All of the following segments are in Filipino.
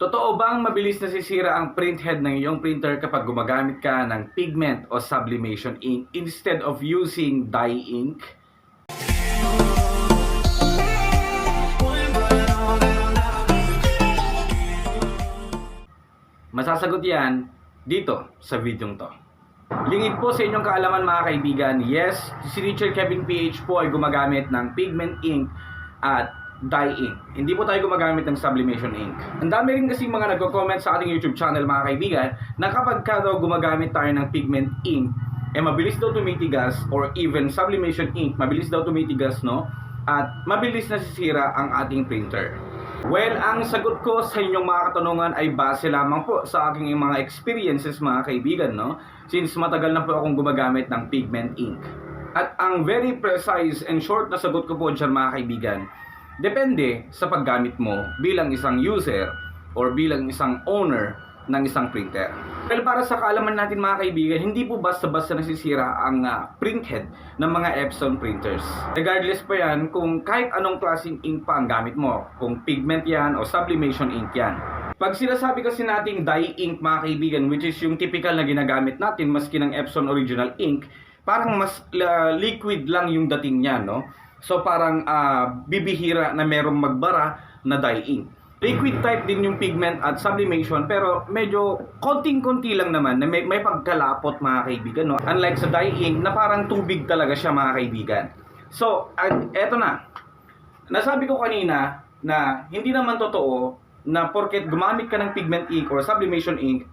Totoo bang mabilis nasisira ang printhead ng iyong printer kapag gumagamit ka ng pigment o sublimation ink instead of using dye ink? Masasagot yan dito sa videong to. Lingid po sa inyong kaalaman mga kaibigan, yes, si Richard Kevin PH po ay gumagamit ng pigment ink at dye ink. Hindi po tayo gumagamit ng sublimation ink. Ang dami rin kasi mga nagko-comment sa ating YouTube channel mga kaibigan na kapag ka daw gumagamit tayo ng pigment ink, mabilis daw tumitigas, or even sublimation ink, mabilis daw tumitigas, no? At mabilis nasisira ang ating printer. Well, ang sagot ko sa inyong mga katanungan ay base lamang po sa aking mga experiences mga kaibigan, no? Since matagal na po akong gumagamit ng pigment ink. At ang very precise and short na sagot ko po dyan mga kaibigan, depende sa paggamit mo bilang isang user or bilang isang owner ng isang printer. Well, para sa kaalaman natin mga kaibigan, hindi po basta-basta nasisira ang printhead ng mga Epson printers. Regardless pa yan kung kahit anong klaseng ink pa ang gamit mo, kung pigment yan o sublimation ink yan. Pag sinasabi kasi nating dye ink mga kaibigan, which is yung typical na ginagamit natin maski ng Epson original ink, parang mas liquid lang yung dating niya, no? So parang bibihira na merong magbara na dye ink. Liquid type din yung pigment at sublimation, pero medyo konting-konti lang naman na may pagkalapot mga kaibigan, no? Unlike sa dye ink na parang tubig talaga siya mga kaibigan. So eto na. Nasabi ko kanina na hindi naman totoo na porket gumamit ka ng pigment ink or sublimation ink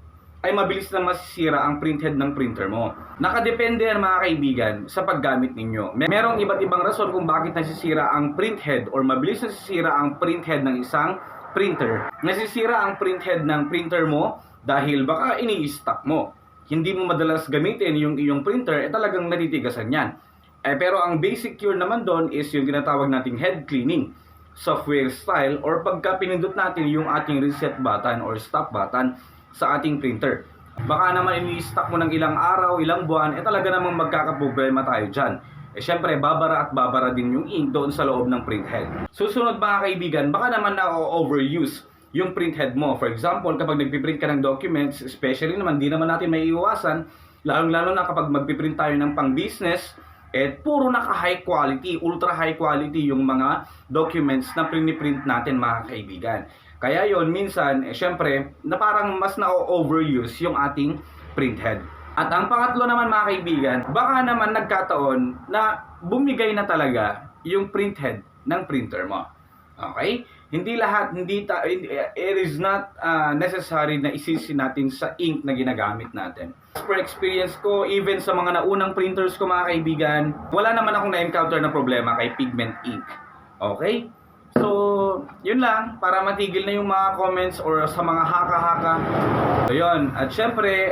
ay mabilis na masisira ang printhead ng printer mo. Nakadepende yan mga kaibigan sa paggamit ninyo. Merong iba't ibang rason kung bakit nasisira ang printhead or mabilis nasisira ang printhead ng isang printer. Nasisira ang printhead ng printer mo dahil baka ini-stock mo. Hindi mo madalas gamitin yung iyong printer, talagang natitigasan yan. Pero ang basic cure naman doon is yung tinatawag nating head cleaning software style, or pagka pinindot natin yung ating reset button or stop button sa ating printer. Baka naman ini-stock mo ng ilang araw, ilang buwan, talaga namang magkakaproblema tayo dyan. Syempre, babara at babara din yung ink doon sa loob ng printhead. Susunod mga kaibigan, baka naman na-overuse yung printhead mo. For example, kapag nagpiprint ka ng documents, especially naman, di naman natin may iwasan, lalong-lalo na kapag magpiprint tayo ng pang-business, puro naka-high quality, ultra high quality yung mga documents na print natin mga kaibigan. Kaya yon minsan, syempre, na parang mas na-overuse yung ating printhead. At ang pangatlo naman mga kaibigan, baka naman nagkataon na bumigay na talaga yung printhead ng printer mo. Okay? Hindi lahat, it is not necessary na isisi natin sa ink na ginagamit natin. For experience ko, even sa mga naunang printers ko mga kaibigan, wala naman akong na-encounter na problema kay pigment ink. Okay? So, yun lang, para matigil na yung mga comments or sa mga haka-haka. So, yun. At syempre,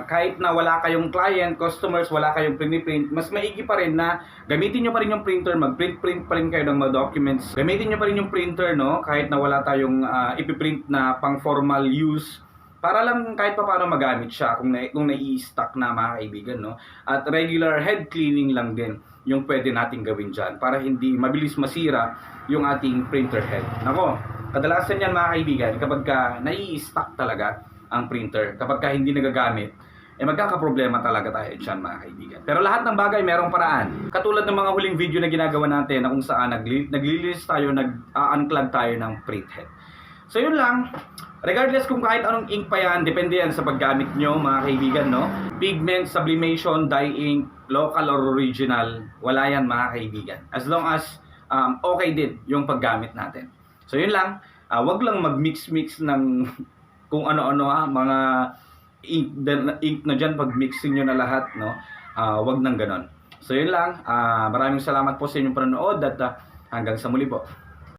kahit na wala kayong client, customers, wala kayong print, mas maigi pa rin na gamitin nyo pa rin yung printer, mag-print pa rin kayo ng mga documents. Gamitin nyo pa rin yung printer, no? Kahit na wala tayong ipiprint na pang formal use. Para lang kahit pa paano magamit siya kung nai-stock na mga kaibigan, no? At regular head cleaning lang din yung pwede nating gawin dyan para hindi mabilis masira yung ating printer head. Nako, kadalasan yan mga kaibigan kapag ka nai-stock talaga ang printer, kapag ka hindi nagagamit, magkakaproblema talaga tayo dyan mga kaibigan. Pero lahat ng bagay merong paraan. Katulad ng mga huling video na ginagawa natin na kung saan naglilinis tayo, nag-unclog tayo ng printhead. So yun lang. Regardless kung kahit anong ink pa yan, depende yan sa paggamit nyo mga kaibigan, no? Pigment, sublimation, dye ink, local or original, wala yan mga kaibigan. As long as okay din yung paggamit natin. So yun lang, wag lang mag-mix-mix ng kung ano-ano mga ink na dyan, pag-mixing nyo na lahat, no? Wag nang ganon. So yun lang, maraming salamat po sa inyong panonood at hanggang sa muli po.